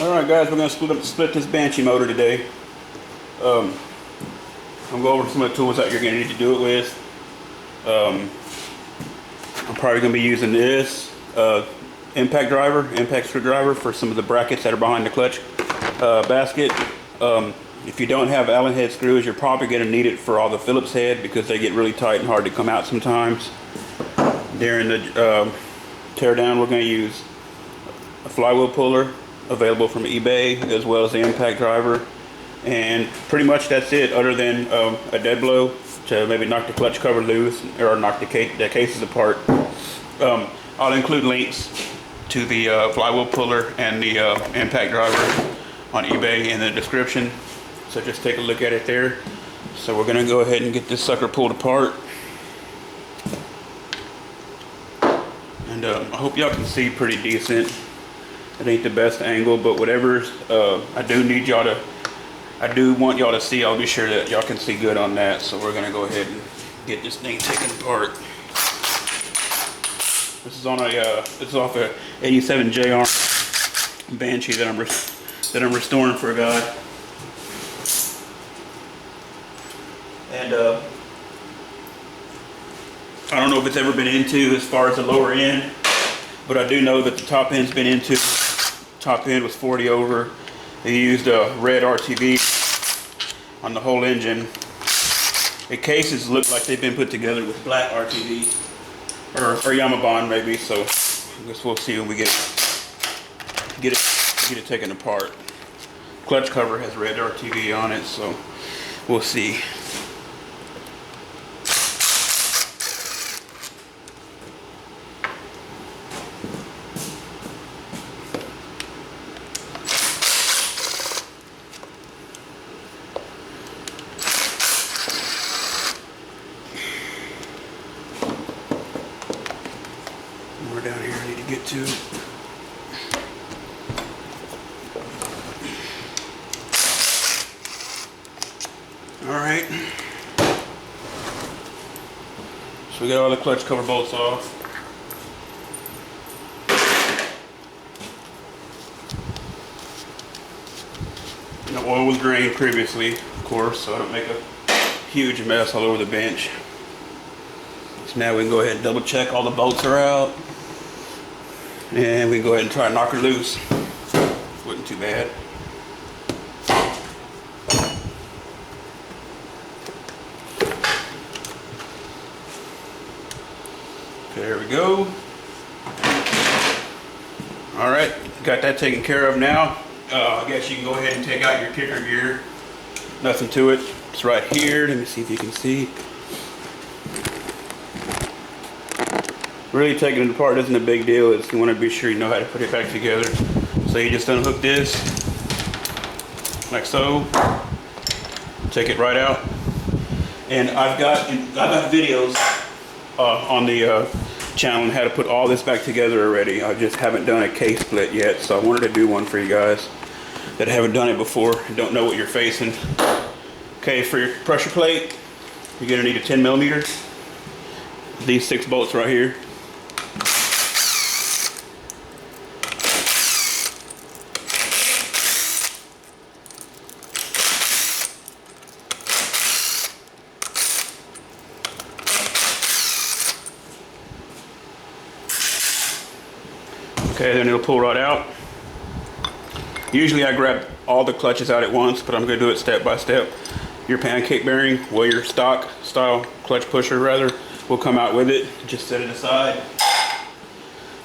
Alright guys, we're going to split this Banshee motor today. I'm going to go over some of the tools that you're going to need to do it with. I'm probably going to be using this impact screwdriver for some of the brackets that are behind the clutch basket. If you don't have Allen head screws, you're probably going to need it for all the Phillips head because they get really tight and hard to come out sometimes. During the tear down, we're going to use a flywheel puller available from eBay, as well as the impact driver, and pretty much that's it, other than a dead blow to maybe knock the clutch cover loose or knock the cases apart. I'll include links to the flywheel puller and the impact driver on eBay in the description, so just take a look at it there. So we're going to go ahead and get this sucker pulled apart, and I hope y'all can see pretty decent. It ain't the best angle, but whatever. I do want y'all to see. I'll be sure that y'all can see good on that. So we're gonna go ahead and get this thing taken apart. This is on a this is off a '87 JR Banshee that I'm restoring for a guy. And I don't know if it's ever been into as far as the lower end, but I do know that the top end's been into. Top end was 40 over. They used a red RTV on the whole engine. The cases look like they've been put together with black RTV or Yamabond maybe. So I guess we'll see when we get it taken apart. Clutch cover has red RTV on it, so we'll see. More down here I need to get to. Alright. So we got all the clutch cover bolts off. And the oil was drained previously, of course, so I don't make a huge mess all over the bench. So now we can go ahead and double check all the bolts are out. And we can go ahead and try and knock her loose. Wasn't too bad. Okay, there we go. Alright, got that taken care of now. I guess you can go ahead and take out your kicker gear. Nothing to it. It's right here. Let me see if you can see. Really taking it apart isn't a big deal. It's, you want to be sure you know how to put it back together. So you just unhook this like so. Take it right out. And I've got videos on the channel on how to put all this back together already. I just haven't done a case split yet, so I wanted to do one for you guys that haven't done it before and don't know what you're facing. Okay, for your pressure plate, you're gonna need a 10mm. These 6 bolts right here. Okay, then it'll pull right out. Usually I grab all the clutches out at once, but I'm going to do it step by step. Your pancake bearing, well, your stock style clutch pusher rather, will come out with it. Just set it aside.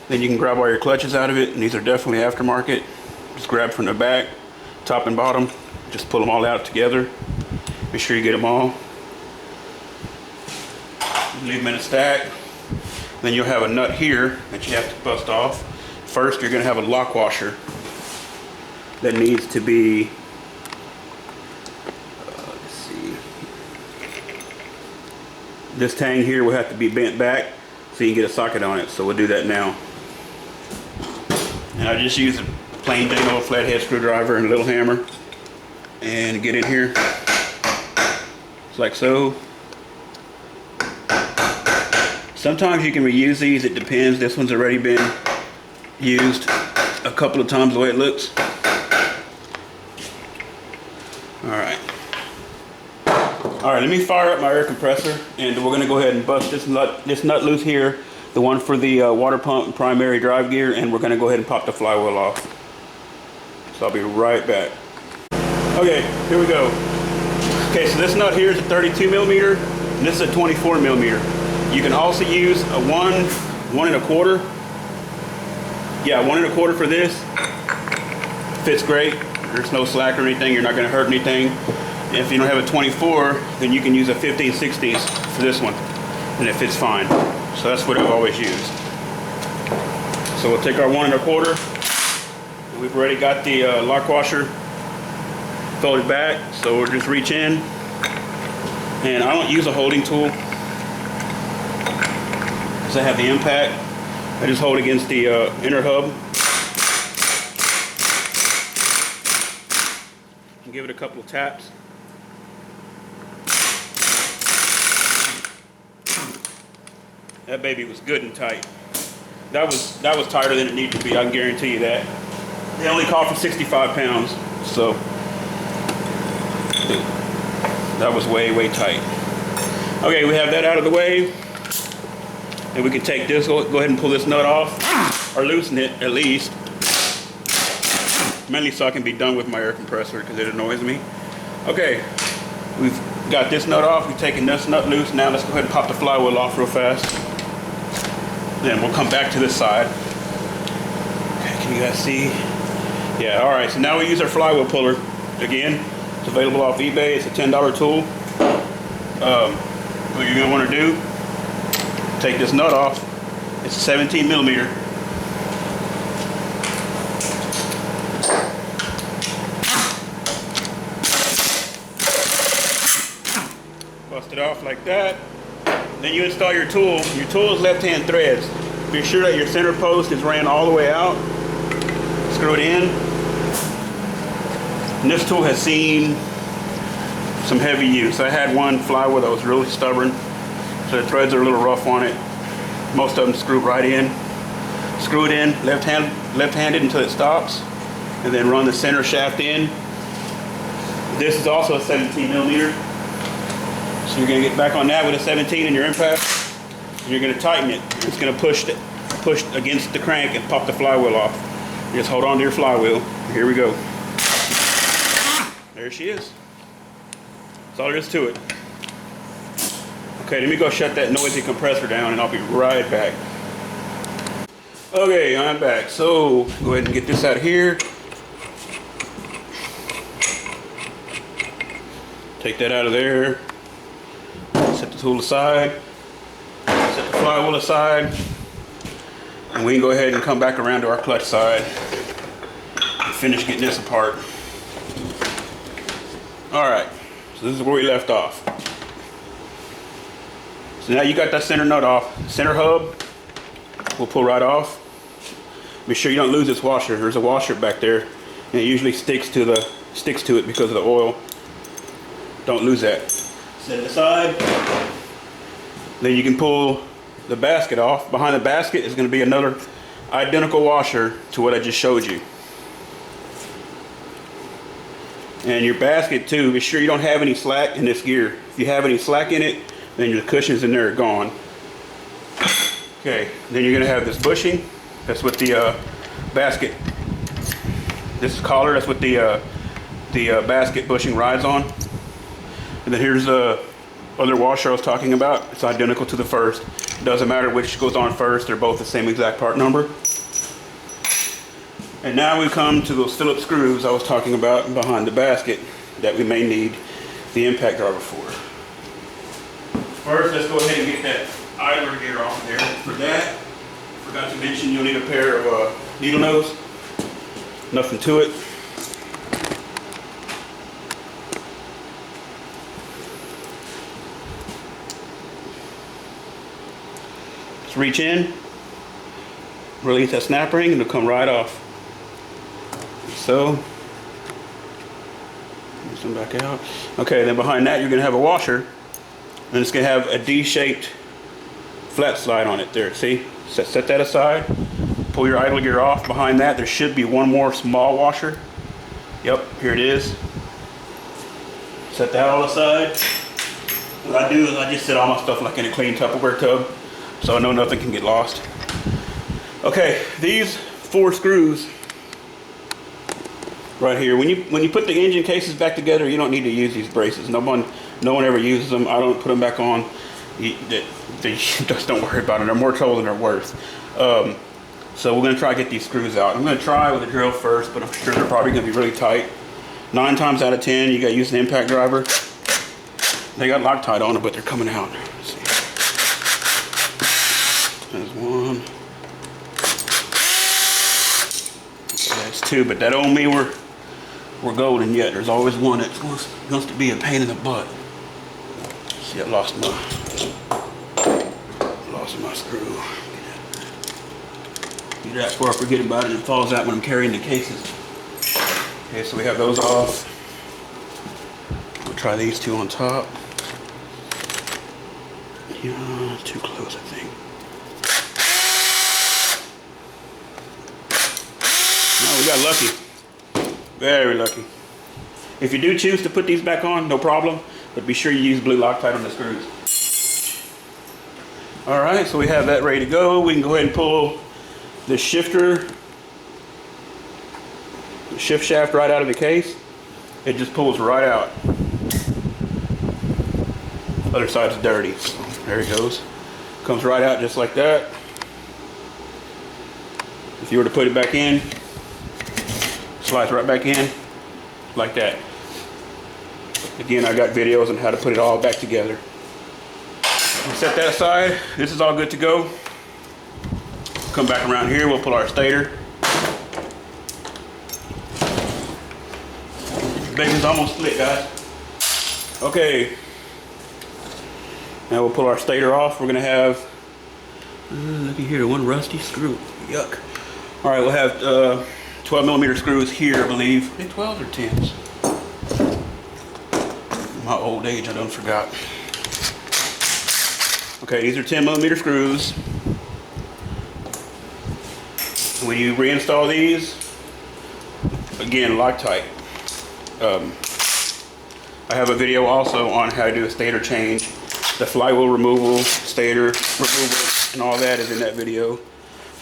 Then you can grab all your clutches out of it, and these are definitely aftermarket. Just grab from the back, top and bottom. Just pull them all out together. Make sure you get them all. Leave them in a stack. Then you'll have a nut here that you have to bust off. First, you're going to have a lock washer that needs to be, let's see, this tang here will have to be bent back so you can get a socket on it. So we'll do that now. And I just use a plain dang old flathead screwdriver and a little hammer and get in here, just like so. Sometimes you can reuse these, it depends. This one's already been used a couple of times the way it looks. All right, let me fire up my air compressor, and we're gonna go ahead and bust this nut loose here, the one for the water pump and primary drive gear, and we're gonna go ahead and pop the flywheel off. So I'll be right back. Okay, here we go. Okay, so this nut here is a 32 millimeter, and this is a 24 millimeter. You can also use a 1.25. Yeah, 1.25 for this. Fits great. There's no slack or anything. You're not gonna hurt anything. If you don't have a 24, then you can use a 15/60 for this one, and it fits fine. So that's what I've always used. So we'll take our 1.25. We've already got the lock washer folded back, so we'll just reach in. And I don't use a holding tool because I have the impact. I just hold against the inner hub and give it a couple of taps. That baby was good and tight. That was tighter than it needed to be, I can guarantee you that. They only call for 65 pounds, so that was way, way tight. Okay, we have that out of the way. And we can take this, go ahead and pull this nut off, or loosen it at least. Mainly so I can be done with my air compressor because it annoys me. Okay, we've got this nut off, we've taken this nut loose. Now let's go ahead and pop the flywheel off real fast. Then we'll come back to this side. Okay, can you guys see? Yeah, all right, so now we use our flywheel puller. Again, it's available off eBay. It's a $10 tool. What you're gonna wanna do, take this nut off. It's a 17 millimeter. Bust it off like that. Then you install your tool. Your tool is left-hand threads. Be sure that your center post is ran all the way out. Screw it in. And this tool has seen some heavy use. I had one flywheel that was really stubborn, so the threads are a little rough on it. Most of them screw right in. Screw it in left-handed until it stops, and then run the center shaft in. This is also a 17 millimeter. So you're going to get back on that with a 17 in your impact, and you're going to tighten it. It's going to push against the crank and pop the flywheel off. You just hold on to your flywheel. Here we go. There she is. That's all there is to it. Okay, let me go shut that noisy compressor down, and I'll be right back. Okay, I'm back. So go ahead and get this out of here. Take that out of there. Set the tool aside. Set the flywheel aside. And we can go ahead and come back around to our clutch side and finish getting this apart. Alright, so this is where we left off. So now you got that center nut off. Center hub, we'll pull right off. Be sure you don't lose this washer. There's a washer back there, and it usually sticks to it because of the oil. Don't lose that. Set it aside. Then you can pull the basket off. Behind the basket is going to be another identical washer to what I just showed you. And your basket too, be sure you don't have any slack in this gear. If you have any slack in it, then your cushions in there are gone. Okay, then you're going to have this bushing. That's what the basket, this collar, that's what the basket bushing rides on. And then here's the other washer I was talking about. It's identical to the first. It doesn't matter which goes on first. They're both the same exact part number. And now we come to those Phillips screws I was talking about behind the basket that we may need the impact driver for. First, let's go ahead and get that idler gear off there. For that, forgot to mention you'll need a pair of needle nose. Nothing to it. Just reach in, release that snap ring, and it'll come right off. So, get some back out. Okay, then behind that you're going to have a washer, and it's going to have a D-shaped flat slide on it there. See? Set that aside. Pull your idle gear off. Behind that there should be one more small washer. Yep, here it is. Set that all aside. What I do is I just set all my stuff like in a clean Tupperware tub, so I know nothing can get lost. Okay, these 4 screws right here. When you put the engine cases back together, you don't need to use these braces. No one ever uses them. I don't put them back on. Just don't worry about it. They're more trouble than they're worth. So we're gonna try to get these screws out. I'm gonna try with a drill first, but I'm sure they're probably gonna be really tight. 9 times out of 10, you gotta use an impact driver. They got Loctite on it, but they're coming out. Let's see. There's 1. That's 2, but that don't mean we're golden yet. There's always one that's going to be a pain in the butt. See, I lost my screw. Get that before I forget about it. It falls out when I'm carrying the cases. Okay, so we have those off. We'll try these 2 on top. Yeah, too close, I think. No, we got lucky. Very lucky. If you do choose to put these back on, no problem, but be sure you use blue Loctite on the screws. All right, so we have that ready to go. We can go ahead and pull the shifter, the shift shaft right out of the case. It just pulls right out. Other side's dirty, so there it goes. Comes right out just like that. If you were to put it back in, slides right back in like that. Again, I got videos on how to put it all back together. We'll set that aside. This is all good to go. Come back around here, we'll pull our stator. Baby's almost split, guys. Okay. Now we'll pull our stator off. We're gonna have, looky here, 1 rusty screw. Yuck. All right, we'll have 12mm screws here, I believe. Are they 12s or 10s? My old age, I done forgot. Okay, these are 10mm screws. When you reinstall these, again, Loctite. I have a video also on how to do a stator change. The flywheel removal, stator removal, and all that is in that video.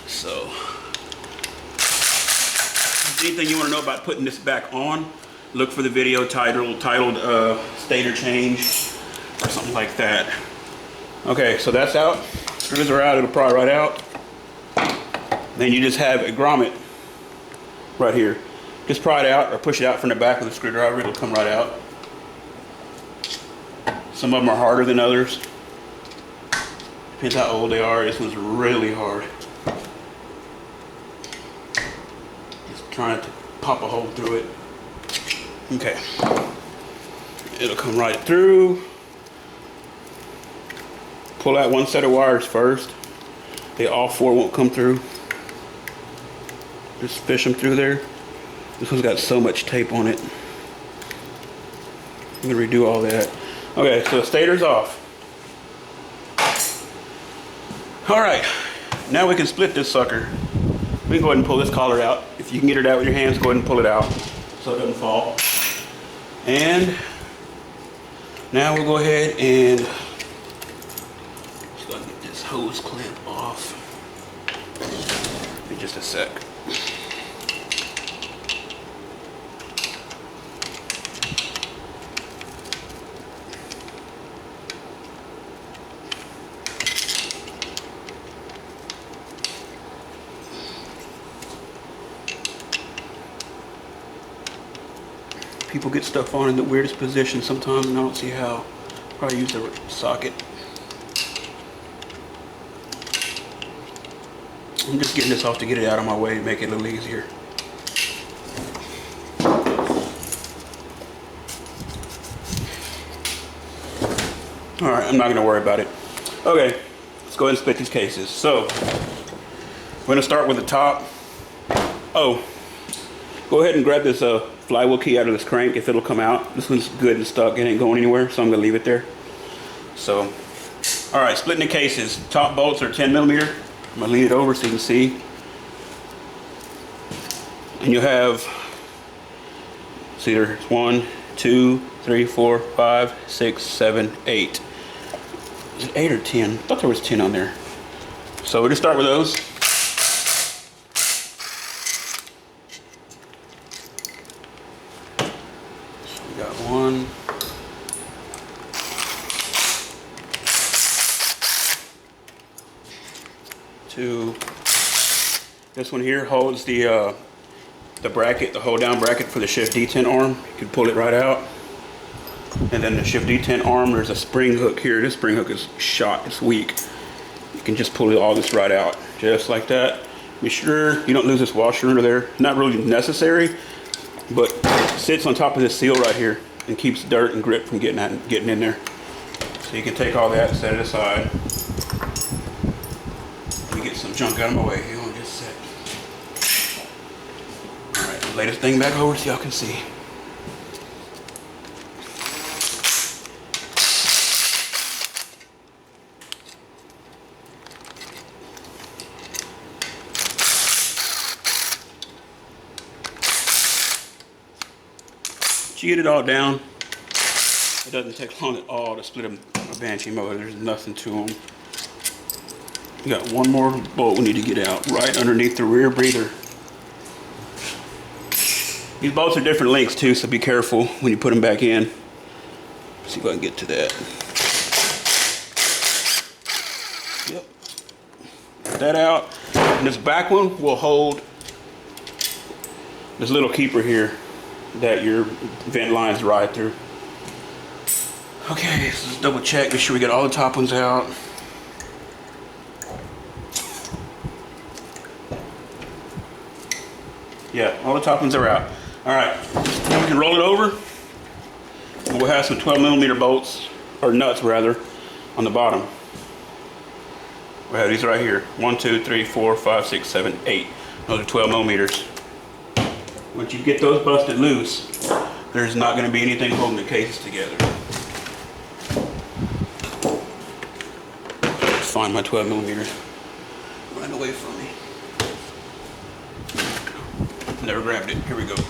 So, anything you want to know about putting this back on, look for the video titled stator change or something like that. Okay, so that's out. Screws are out, it'll pry right out. Then you just have a grommet right here. Just pry it out or push it out from the back of the screwdriver, it'll come right out. Some of them are harder than others. Depends how old they are. This one's really hard. Just trying to pop a hole through it. Okay. It'll come right through. Pull out 1 set of wires first. All 4 won't come through. Just fish them through there. This one's got so much tape on it. I'm gonna redo all that. Okay, so the stator's off. All right, now we can split this sucker. We can go ahead and pull this collar out. If you can get it out with your hands, go ahead and pull it out so it doesn't fall. And now we'll go ahead and just gotta get this hose clamp off. In just a sec. People get stuff on in the weirdest position sometimes, and I don't see how. Probably use the socket. I'm just getting this off to get it out of my way to make it a little easier. Alright, I'm not going to worry about it. Okay, let's go ahead and split these cases. So, we're going to start with the top. Oh, go ahead and grab this flywheel key out of this crank if it'll come out. This one's good and stuck, it ain't going anywhere, so I'm going to leave it there. So, alright, splitting the cases. Top bolts are 10mm. I'm going to lean it over so you can see. And you'll have, see there's 1, 2, 3, 4, 5, 6, 7, 8. Is it 8 or 10? I thought there was 10 on there. So we'll just start with those. So we got 1, 2. This one here holds the bracket, the hold down bracket for the shift detent arm. You can pull it right out. And then the shift detent arm, there's a spring hook here. This spring hook is shot, it's weak. You can just pull all this right out, just like that. Be sure you don't lose this washer under there. Not really necessary, but it sits on top of this seal right here and keeps dirt and grit from getting in there. So you can take all that and set it aside. Let me get some junk out of my way. Hang on just a sec. All right, lay this thing back over so y'all can see. You get it all down. It doesn't take long at all to split a Banshee motor. There's nothing to them. We got one more bolt we need to get out right underneath the rear breather. These bolts are different lengths too, so be careful when you put them back in. Let's see if I can get to that. Yep. Get that out. And this back one will hold this little keeper here that your vent lines ride through. Okay, so let's double check, make sure we get all the top ones out. Yeah, all the top ones are out. All right, now we can roll it over. And we'll have some 12mm bolts, or nuts rather, on the bottom. We have these right here. 1, 2, 3, 4, 5, 6, 7, 8. Those are 12mm. Once you get those busted loose, there's not going to be anything holding the cases together. Let's find my 12mm. Run away from me. Never grabbed it. Here we go. Good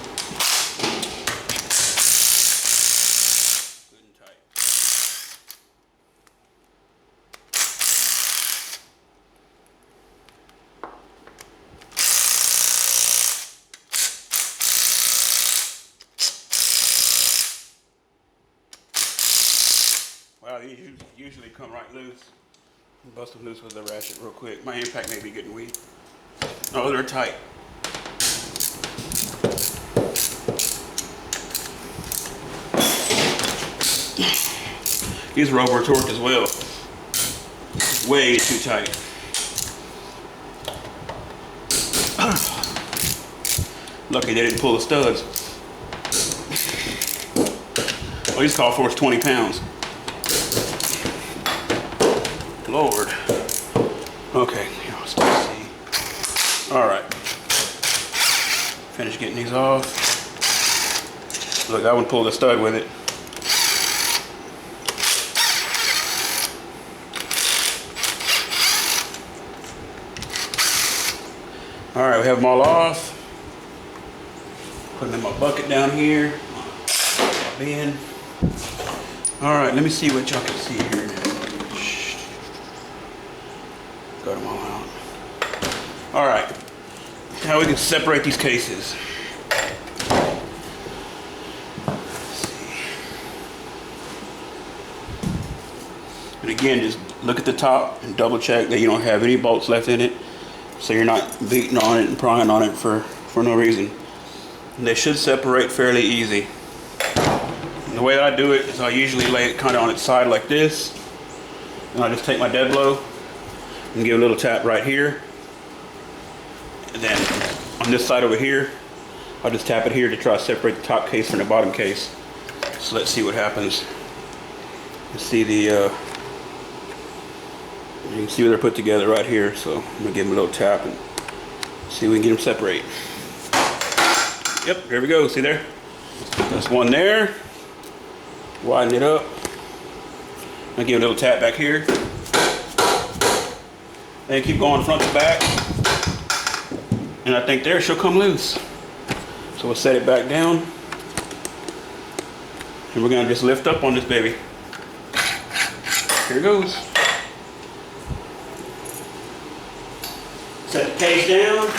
and tight. Wow, these usually come right loose. Bust them loose with the ratchet real quick. My impact may be getting weak. Oh, they're tight. These are over torqued as well. Way too tight. Lucky they didn't pull the studs. Well, these call for is 20 pounds. Lord. Okay, here, let's see. All right. Finish getting these off. Look, I would pull the stud with it. All right, we have them all off. Put them in my bucket down here. Bin. All right, let me see what y'all can see here now. Got them all out. All right, now we can separate these cases. Let's see. And again, just look at the top and double check that you don't have any bolts left in it, so you're not beating on it and prying on it for no reason. And they should separate fairly easy. And the way that I do it is I usually lay it kind of on its side like this, and I just take my dead blow and give a little tap right here, and then on this side over here I'll just tap it here to try to separate the top case from the bottom case. So let's see what happens. Let's see the you can see where they're put together right here, so I'm gonna give them a little tap and see if we can get them separate. Yep, there we go, see there? That's one there. Widen it up. I'll give it a little tap back here. And keep going front to back. And I think there she'll come loose. So we'll set it back down. And we're gonna just lift up on this baby. Here it goes. Set the case down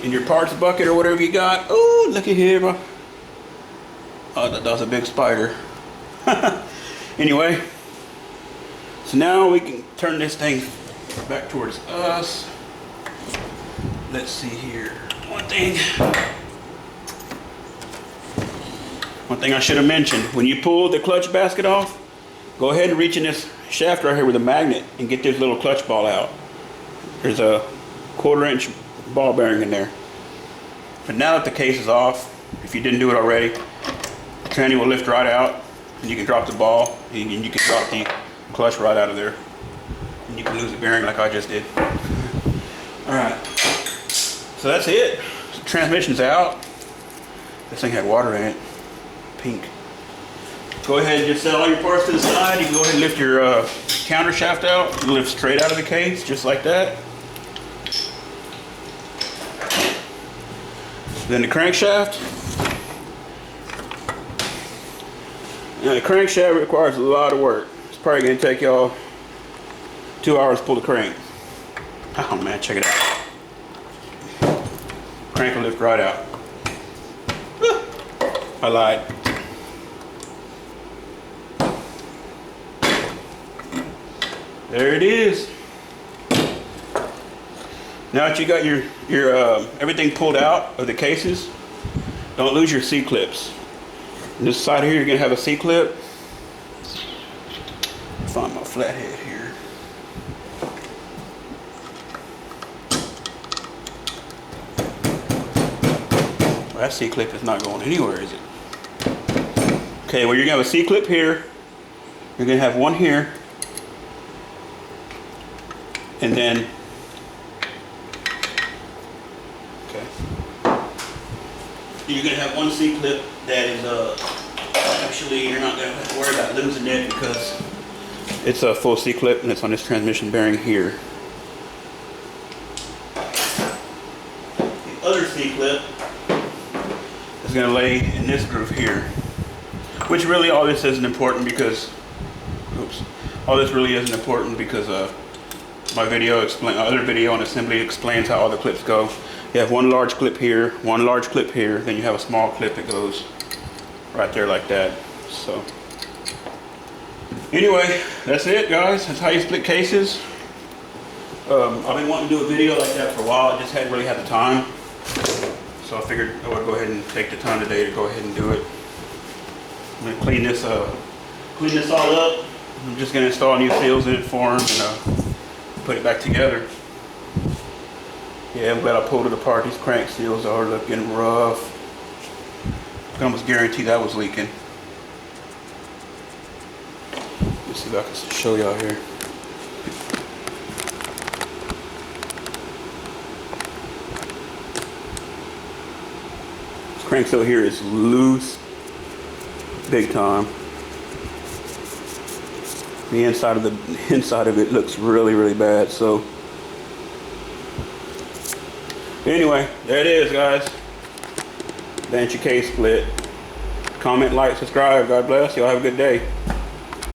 in your parts bucket or whatever you got. Oh, looky here, bro. Oh, that was a big spider. Anyway, so now we can turn this thing back towards us. Let's see here. One thing I should have mentioned, when you pull the clutch basket off, go ahead and reach in this shaft right here with a magnet and get this little clutch ball out. There's a 1/4 inch ball bearing in there. But now that the case is off, if you didn't do it already, the tranny will lift right out and you can drop the ball and you can drop the clutch right out of there. And you can lose the bearing like I just did. Alright, so that's it. The transmission's out. This thing had water in it. Pink. Go ahead and just set all your parts to the side. You can go ahead and lift your counter shaft out. You lift straight out of the case, just like that. Then the crankshaft. Now the crankshaft requires a lot of work. It's probably going to take y'all 2 hours to pull the crank. Oh man, check it out. Crank will lift right out. I lied. There it is. Now that you got your everything pulled out of the cases, don't lose your C-clips. This side here, you're gonna have a C-clip. Find my flathead here. Well, that C-clip is not going anywhere, is it? Okay, well, you're gonna have a C-clip here. You're gonna have one here. And then, okay, you're gonna have one C-clip that is actually you're not gonna have to worry about losing it because it's a full C-clip and it's on this transmission bearing here. The other C-clip is gonna lay in this groove here, which really all this isn't important because, oops, all this really isn't important because my other video on assembly explains how all the clips go. You have one large clip here, one large clip here, then you have a small clip that goes right there like that. So anyway, that's it, guys. That's how you split cases. I've been wanting to do a video like that for a while. I just hadn't really had the time. So I figured I would go ahead and take the time today to go ahead and do it. I'm gonna clean this all up. I'm just gonna install new seals in it for them and put it back together. Yeah, I'm glad I pulled it apart. These crank seals are looking rough. I can almost guarantee that was leaking. Let's see if I can show y'all here. This crank seal here is loose, big time. The inside of it looks really bad. So anyway, there it is, guys. Banshee case split. Comment, like, subscribe. God bless. Y'all have a good day.